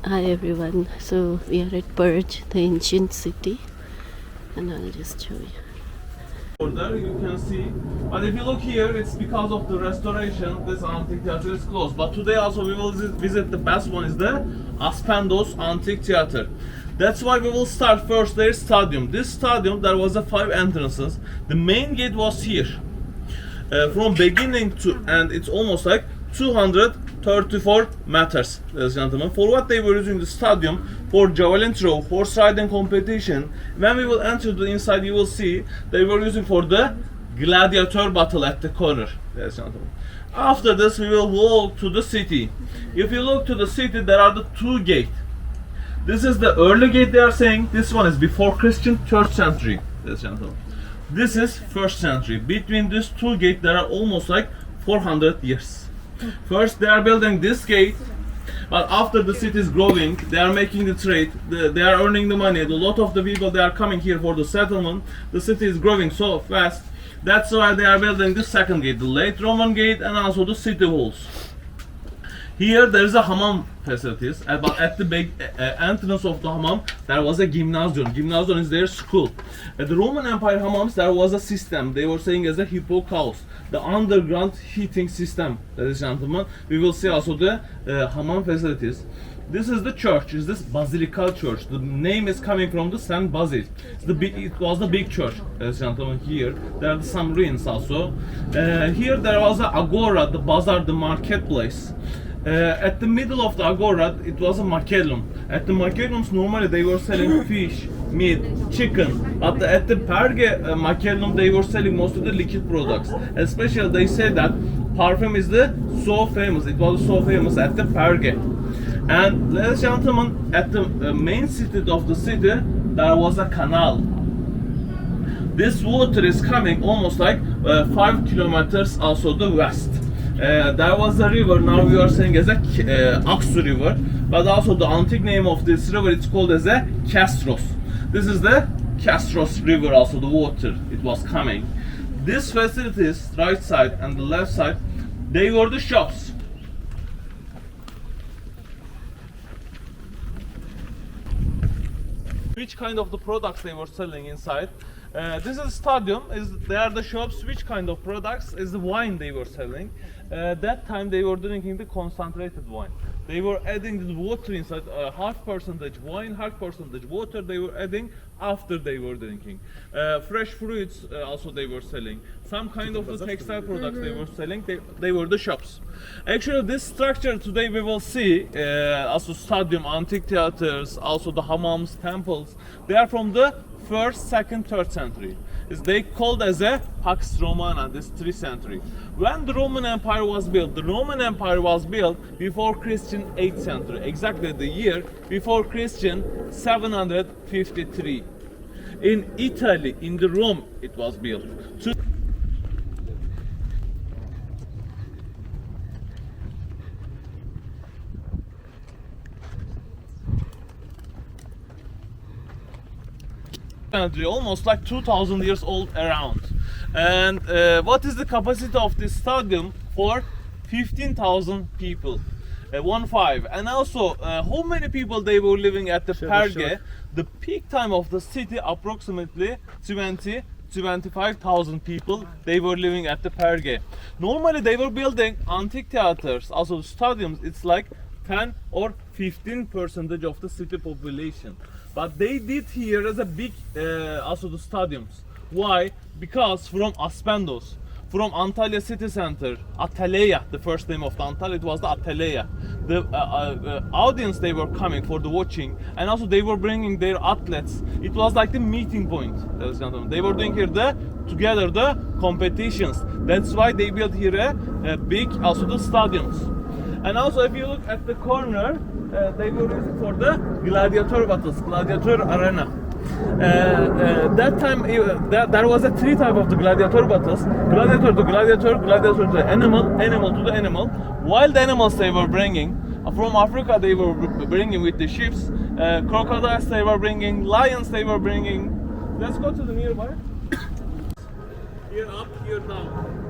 Hi everyone, so we are at Perge, the ancient city, and I'll just show you. There you can see, but if you look here, it's because of the restoration, this antique theater is closed. But today also we will visit the best one, is the Aspendos Antique Theater. That's why we will start first their stadium. This stadium, there was a 5 entrances. The main gate was here. From beginning to end, it's almost like 234 meters, ladies and gentlemen. For what they were using the stadium, for javelin throw, horse riding competition. When we will enter the inside, you will see they were using for the gladiator battle at the corner, ladies and gentlemen. After this, we will walk to the city. If you look to the city, there are the 2 gates. This is the early gate they are saying. This one is before Christian, 3rd century, ladies and gentlemen. This is 1st century. Between these 2 gates, there are almost like 400 years. First, they are building this gate, but after the city is growing, they are making the trade, they are earning the money. A lot of the people, they are coming here for the settlement. The city is growing so fast. That's why they are building the 2nd gate, the late Roman gate, and also the city walls. Here there is a hammam facilities, but at the big entrance of the hammam there was a gymnasium. Gymnasium is their school. At the Roman Empire hammams there was a system. They were saying as a hippocaust, the underground heating system. Ladies and gentlemen, we will see also the hammam facilities. This is the church. Is this basilical church? The name is coming from the Saint Basil. It was the big church. Ladies and gentlemen, here there are some ruins also. Here there was a agora, the bazaar, the marketplace. At the middle of the agora, it was a markellum. At the markellums, normally they were selling fish, meat, chicken. But at the Perge markellum, they were selling most of the liquid products. Especially, they say that parfum is so famous. It was so famous at the Perge. And ladies and gentlemen, at the main city of the city, there was a canal. This water is coming almost like 5 kilometers also the west. There was a river, now we are saying as a Aksu river, but also the antique name of this river, it's called as a Castros. This is the Castros river, also the water, it was coming. These facilities, right side and the left side, they were the shops. Which kind of the products they were selling inside. This is stadium, they are the shops. Which kind of products is the wine they were selling. That time they were drinking the concentrated wine. They were adding the water inside, half percentage wine, half percentage water they were adding after they were drinking. Fresh fruits also they were selling. Some kind of the textile products they were selling, they were the shops. Actually this structure today we will see, also stadium, antique theaters, also the hammams, temples, they are from the 1st, 2nd, 3rd century. They called as a Pax Romana, this 3rd century. When the Roman Empire was built, the Roman Empire was built before Christian 8th century, exactly the year before Christian 753. In Italy, in the Rome, it was built. Almost like 2000 years old around. And what is the capacity of this stadium? For 15,000 people, 1-5. And also how many people they were living at the Perge? The peak time of the city approximately 25,000 people they were living at the Perge. Normally they were building antique theaters, also stadiums, it's like 10 or 15% of the city population. But they did here as a big, also the stadiums. Why? Because from Aspendos, from Antalya city center, Antalya, the first name of the Antalya, it was the Antalya. The audience they were coming for the watching, and also they were bringing their athletes. It was like the meeting point. They were doing here together the competitions. That's why they built here a big, also the stadiums. And also if you look at the corner, they were used for the gladiator battles, gladiator arena. That time there was a 3 type of the gladiator battles: gladiator to gladiator, gladiator to the animal, animal to the animal. Wild animals they were bringing from Africa, they were bringing with the ships. Crocodiles they were bringing, lions they were bringing. Let's go to the nearby. Here up, here down.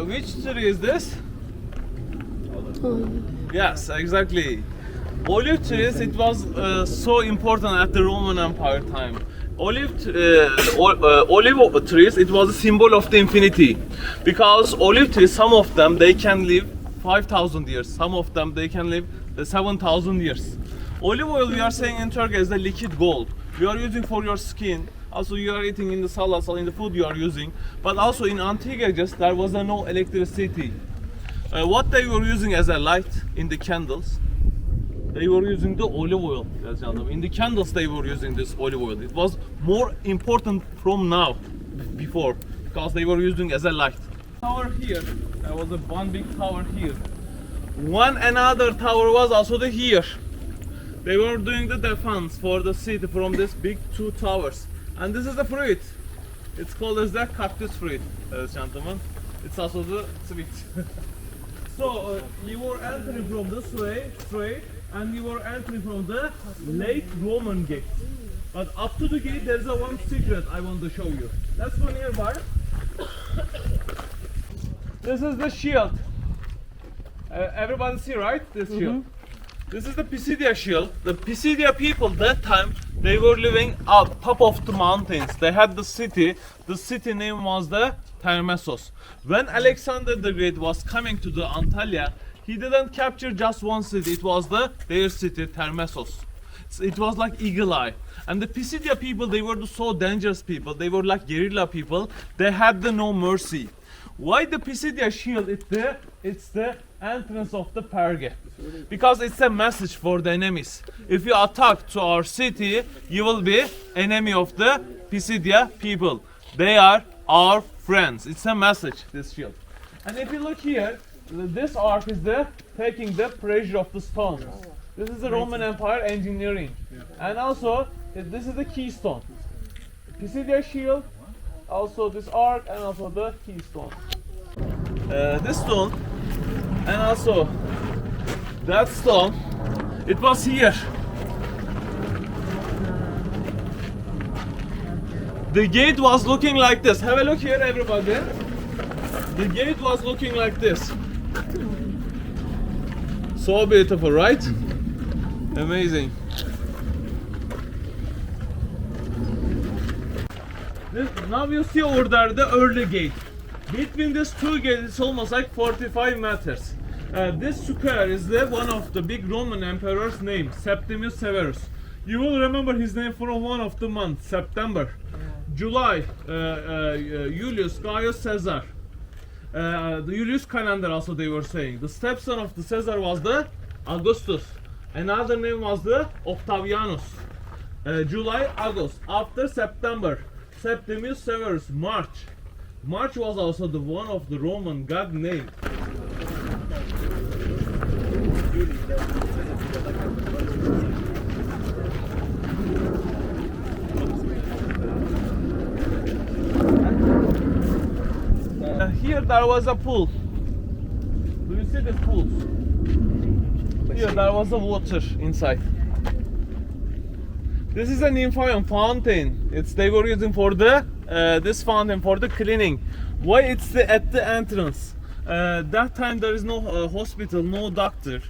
Which tree is this? Oh, Yes, exactly. Olive trees, it was so important at the Roman Empire time. Olive trees, it was a symbol of the infinity. Because olive trees, some of them, they can live 5,000 years. Some of them, they can live 7,000 years. Olive oil, we are saying in Turkey, is the liquid gold. You are using for your skin. Also, you are eating in the salads or in the food you are using. But also in antique ages, there was no electricity. What they were using as a light in the candles, they were using the olive oil. In the candles, they were using this olive oil. It was more important from now, before, because they were using as a light. Tower here, there was a one big tower here. One another tower was also the here. They were doing the defense for the city from this big two towers. And this is the fruit. It's called as the cactus fruit, gentlemen. It's also the sweet. So you were entering from this way, straight, and you were entering from the late Roman gate. But up to the gate, there's a one secret I want to show you. Let's go nearby. This is the shield. Everybody see, right? This shield. This is the Pisidia shield. The Pisidia people that time, they were living up top of the mountains. They had the city. The city name was the Termessos. When Alexander the Great was coming to the Antalya, he didn't capture just one city. It was their city, Termessos. It was like Eagle Eye. And the Pisidia people, they were the so dangerous people. They were like guerrilla people. They had no mercy. Why the Pisidia shield? It's the entrance of the Perge. Because it's a message for the enemies. If you attack to our city, you will be enemy of the Pisidia people. They are our friends. It's a message, this shield. And if you look here, this arc is taking the pressure of the stones. This is the Roman Empire engineering. And also, this is the keystone. Pisidia shield, also this arc, and also the keystone. This stone, and also that stone, it was here. The gate was looking like this. Have a look here, everybody. The gate was looking like this. So beautiful, right? Amazing. Now you see over there the early gate. Between these two gates, it's almost like 45 meters. This square is one of the big Roman emperor's name, Septimius Severus. You will remember his name from one of the months, September. July, Julius Gaius Caesar. The Julius calendar also they were saying. The stepson of the Caesar was the Augustus. Another name was the Octavianus. July, August. After September, Septimius Severus, March. March was also the one of the Roman god name. Here there was a pool. Do you see the pools? Here there was the water inside. This is a nymphaeum fountain. They were using for this fountain for the cleaning. Why it's at the entrance? That time there is no hospital, no doctor.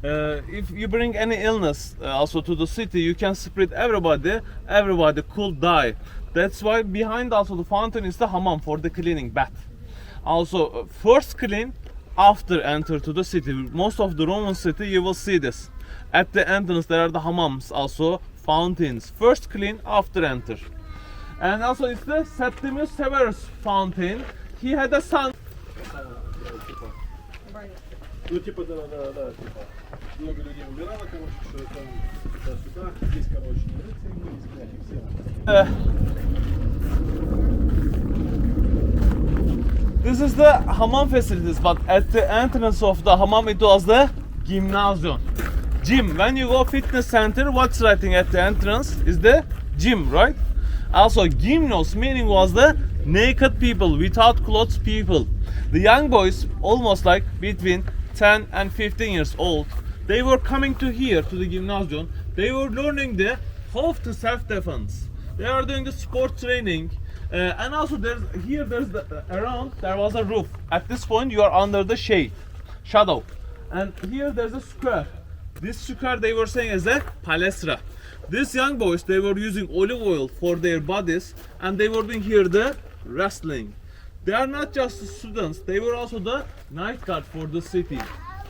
If you bring any illness also to the city, you can spread everybody. Everybody could die. That's why behind also the fountain is the hammam for the cleaning bath. Also first clean, after enter to the city. Most of the Roman city you will see this. At the entrance there are the hammams, also fountains. First clean, after enter. And also it's the Septimius Severus fountain. He had a son. Ну, типа, да, типа. Много людей умирало, короче, что там туда-сюда. Здесь, короче, рыцари были, все. This is the hammam facilities, but at the entrance of the hammam it was the gymnasium. Gym. When you go fitness center, what's writing at the entrance is the gym, right? Also, gymnos meaning was the naked people, without clothes people. The young boys, almost like between 10 and 15 years old, they were coming to here, to the gymnasium. They were learning how to self-defense. They are doing the sport training. And also there's around there was a roof. At this point you are under the shadow. And here there's a square. This square they were saying is a palestra. These young boys, they were using olive oil for their bodies, and they were doing here the wrestling. They are not just the students, they were also the night guard for the city.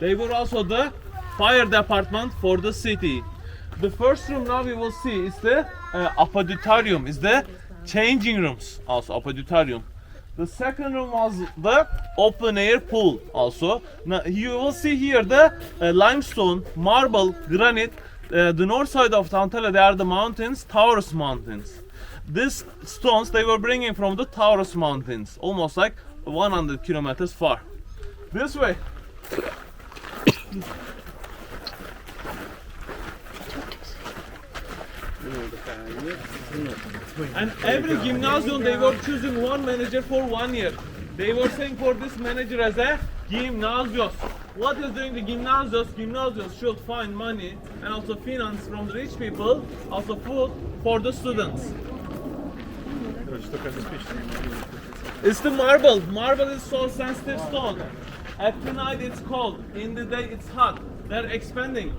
They were also the fire department for the city. The first room now we will see is the apoditorium, is the changing rooms, also apoditorium. The second room was the open air pool also. Now you will see here the limestone, marble, granite. The north side of Antalya, they are the mountains, Taurus mountains. These stones they were bringing from the Taurus mountains, almost like 100 kilometers far. This way. And every gymnasium they were choosing one manager for 1 year. They were saying for this manager as a gymnasios. What is doing the gymnasios? Gymnasios should find money and also finance from the rich people, also food for the students. It's the marble. Marble is so sensitive stone. At the night it's cold, in the day it's hot. They're expanding.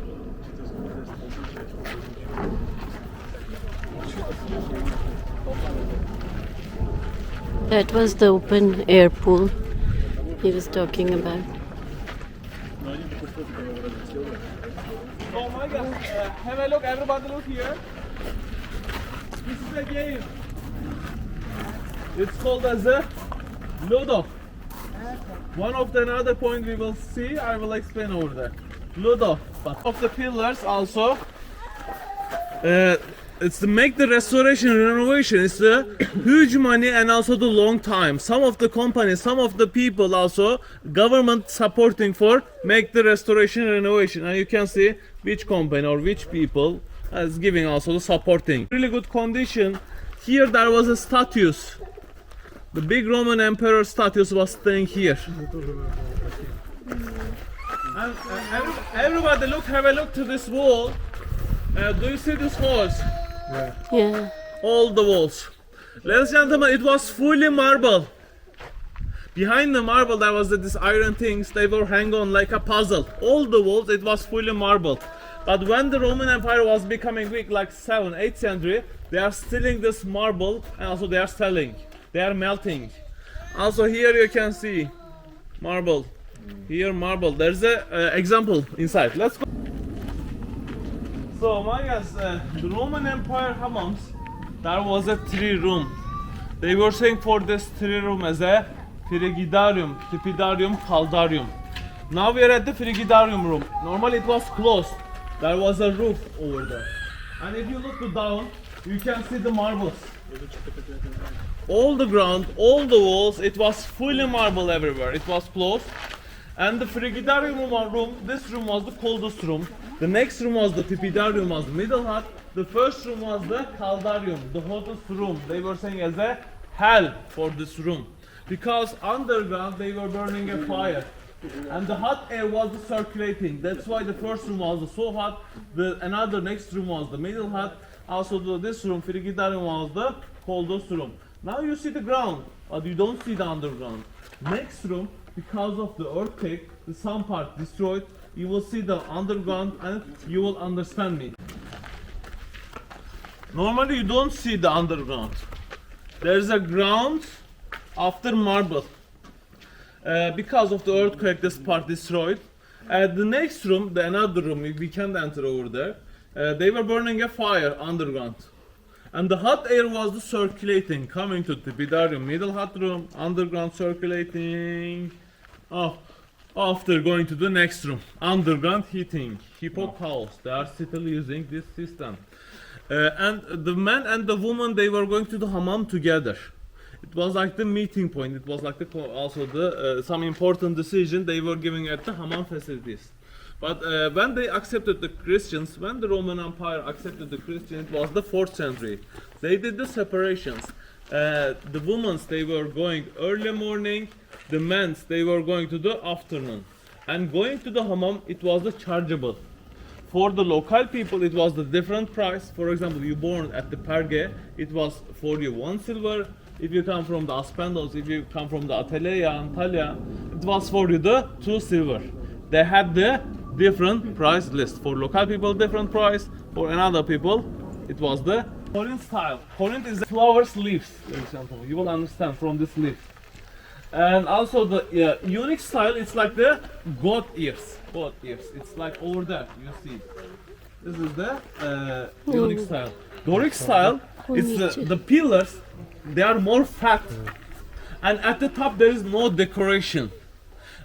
That was the open air pool he was talking about. Oh my god, have a look, everybody look here. This is a game. It's called as a Ludo. One of the another point we will see, I will explain over there. Ludo. But of the pillars also, it's to make the restoration and renovation. It's a huge money and also the long time. Some of the companies, some of the people also, government supporting for make the restoration and renovation. And you can see which company or which people is giving also the supporting. Really good condition. Here there was a statues. The big Roman emperor statues was staying here. And everybody look, have a look to this wall. Do you see these walls? Yeah. All the walls. Ladies and gentlemen, it was fully marble. Behind the marble there was this iron things, they were hang on like a puzzle. All the walls, it was fully marble. But when the Roman Empire was becoming weak, like 7th, 8th century, they are stealing this marble and also they are selling. They are melting. Also here you can see marble. Here marble. There's a example inside. Let's go. So my guys, the Roman Empire hammams, there was a 3-room. They were saying for this 3-room as a frigidarium, tepidarium, caldarium. Now we are at the frigidarium room. Normally it was closed. There was a roof over there. And if you look down, you can see the marbles. All the ground, all the walls, it was fully marble everywhere. It was closed. And the frigidarium room, this room was the coldest room. The next room was the tepidarium, was the middle hut. The first room was the caldarium, the hottest room. They were saying as a hell for this room. Because underground they were burning a fire. And the hot air was circulating. That's why the first room was so hot. Another next room was the middle hut. Also this room, frigidarium, was the coldest room. Now you see the ground, but you don't see the underground. Next room, because of the earthquake, the some part destroyed. You will see the underground and you will understand me. Normally you don't see the underground. There's a ground after marble. Because of the earthquake, this part destroyed. The next room, another room, we can't enter over there. They were burning a fire underground. And the hot air was circulating, coming to the tepidarium, middle hot room, underground circulating. After going to the next room, underground heating, house. They are still using this system. And the man and the woman, they were going to the hammam together. It was like the meeting point. It was like some important decision they were giving at the hammam facilities. But when they accepted the Christians, when the Roman Empire accepted the Christians, it was the 4th century. They did the separations. The women, they were going early morning. The men, they were going to the afternoon. And going to the hammam, it was the chargeable. For the local people, it was the different price. For example, you born at the Perge, it was for you 1 silver. if you come from the Aspendos, if you come from the Antalya, it was for you the 2 silver. They had the different price list. For local people, different price. For another people, it was the Corinth style. Corinth is the flowers leaves, for example. You will understand from this leaf. And also the unique style, it's like the goat ears. Goat ears. It's like over there, you see. This is the unique style. Doric style, it's the pillars, they are more fat. And at the top there is no decoration.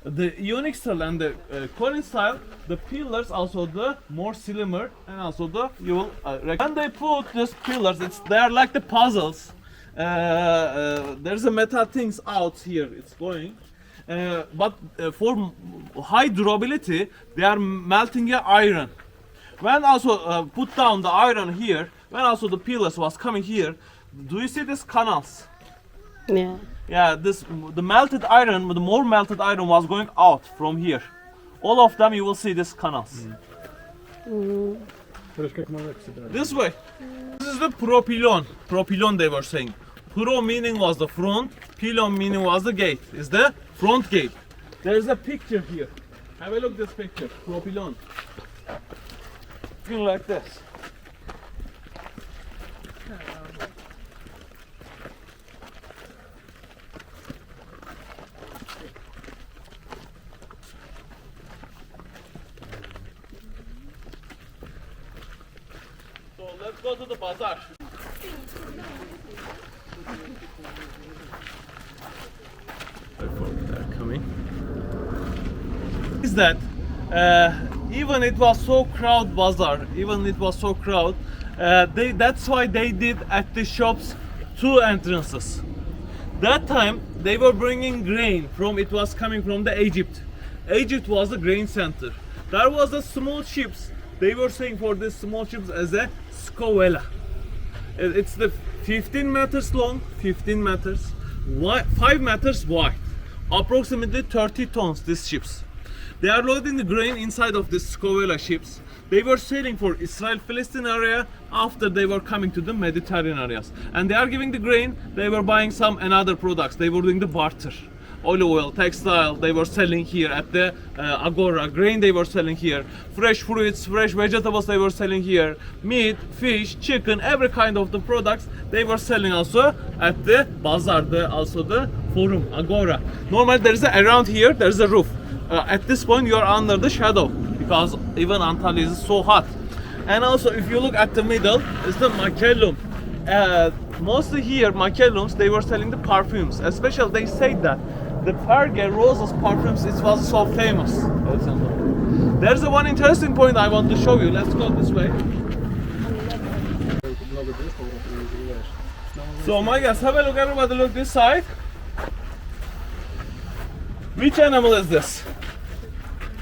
The unique style and the Corinth style, the pillars also the more slimmer, and also the you will when they put these pillars, they are like the puzzles. There's a metal things out here. It's going, but for high durability, they are melting a iron. When also put down the iron here, when also the pillars was coming here, do you see these canals? Yeah. Yeah, the melted iron, the more melted iron was going out from here. All of them you will see these canals. This way. This is the propylon. Propylon they were saying. Pro meaning was the front, pylon meaning was the gate. Is the front gate. There is a picture here. Have a look at this picture. Propylon. Looking like this. So let's go to the bazaar. They're coming. Is that even it was so crowded bazaar, even it was so crowded, that's why they did at the shops 2 entrances. That time they were bringing grain from, it was coming from the Egypt. Egypt was the grain center. There was the small ships. They were saying for these small ships as a scovella. It's the 15 meters long, 15 meters, 5 meters wide, approximately 30 tons. These ships. They are loading the grain inside of these scovella ships. They were sailing for Israel-Palestine area after they were coming to the Mediterranean areas. And they are giving the grain, they were buying some and other products. They were doing the barter. Olive oil, textile, they were selling here at the Agora. Grain they were selling here. Fresh fruits, fresh vegetables they were selling here. Meat, fish, chicken, every kind of the products they were selling also at the bazaar, also the forum, Agora. Normally there is around here, there is a roof. At this point you are under the shadow because even Antalya is so hot. And also if you look at the middle, it's the macellum. Mostly here, macellums, they were selling the perfumes. Especially they say that the Perge roses perfumes, it was so famous. There's a one interesting point I want to show you. Let's go this way. So my guys, have a look, everybody look this side. Which animal is this?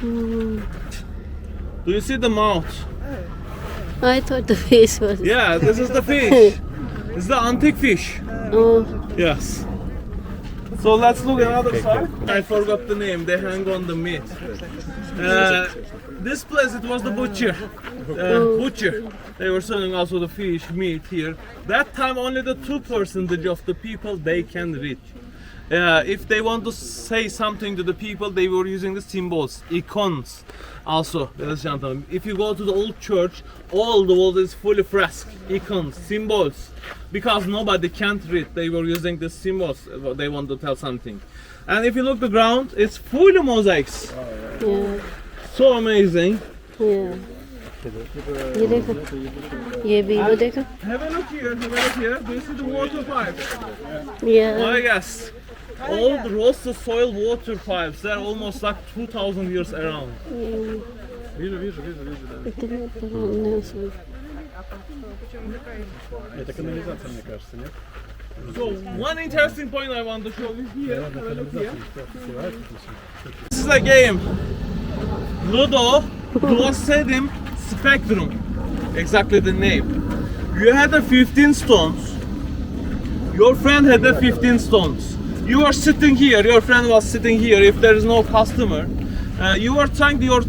Do you see the mouth? I thought the face was. Yeah, this is the fish. It's the antique fish. Oh. Yes. So let's look at another side. I forgot the name. They hang on the meat. This place, it was the butcher. Butcher. They were selling also the fish, meat here. That time only the 2% of the people they can reach. If they want to say something to the people, they were using the symbols, icons. Also, if you go to the old church, all the walls is fully fresco, icons, symbols. Because nobody can't read, they were using the symbols. They want to tell something. And if you look the ground, it's fully mosaics. Yeah. So amazing. Yeah. ये देखो, ये भी वो देखो. Have a look here. Have a look here. Do you see the water pipes? Yeah. I guess. Old roasted soil water pipes. They're almost like 2,000 years around. Вижу. Это канализация, мне кажется, нет? So one interesting point I want to show you here. Have a look here. This is a game. Ludo Glossedium Spectrum. Exactly the name. You had a 15 stones. Your friend had a 15 stones. You are sitting here. Your friend was sitting here. If there is no customer, you are trying your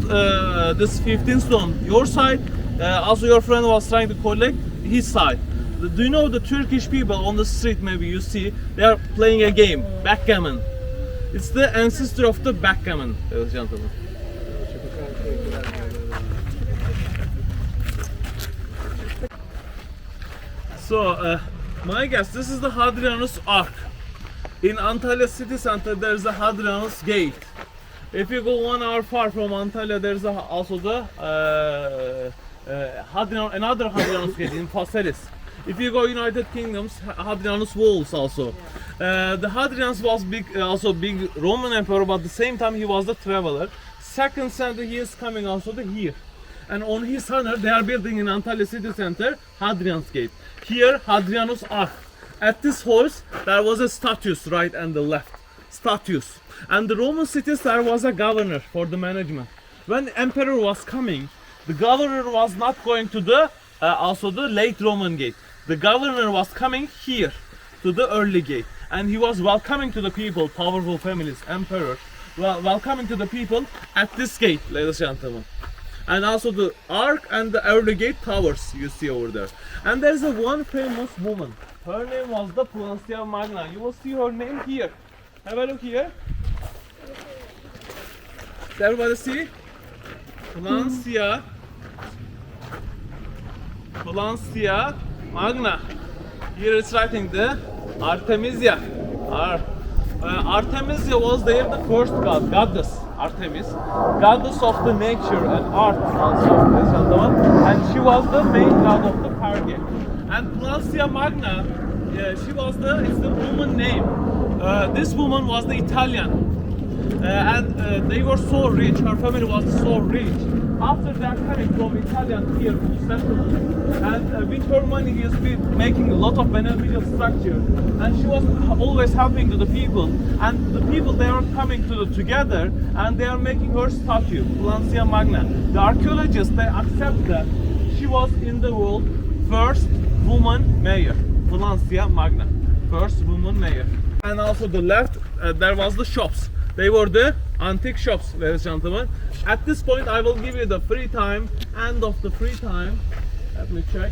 this 15 stone your side. Also, your friend was trying to collect his side. Do you know the Turkish people on the street? Maybe you see they are playing a game, backgammon. It's the ancestor of the backgammon, ladies and gentlemen. So, my guess, this is the Hadrianus Ark. In Antalya city center, there's a Hadrianus Gate. If you go 1 hour far from Antalya, there's also the another Hadrianus Gate in Phaselis. If you go United Kingdoms, Hadrianus Walls also. The Hadrianus was also big Roman emperor, but at the same time he was the traveler. 2nd century he is coming also to here. And on his honor, they are building in Antalya city center Hadrian's Gate. Here, Hadrianus Ark. At this horse, there was a statues right and the left. Statues. And the Roman cities, there was a governor for the management. When emperor was coming, the governor was not going to the also the late Roman gate. The governor was coming here to the early gate, and he was welcoming to the people, powerful families, emperor, welcoming to the people at this gate, ladies and gentlemen. And also the ark and the early gate towers you see over there. And there's a one famous woman. Her name was the Plancia Magna. You will see her name here. Have a look here. Does everybody see? Plancia Magna. Here it's writing the Artemisia. Artemisia was there the first goddess, Artemis, goddess of the nature and art also, and she was the main god of the Perge. And Plancia Magna, it's the woman name. This woman was the Italian, and they were so rich. Her family was so rich. After that, coming from Italian here to settlement, and with her money, he has been making a lot of beneficial structure. And she was always helping to the people. And the people they are coming together, and they are making her statue, Plancia Magna. The archaeologists they accept that she was in the world first woman mayor, Plancia Magna, first woman mayor. And also the left, there was the shops. They were the antique shops, ladies and gentlemen. At this point, I will give you the free time, end of the free time. Let me check.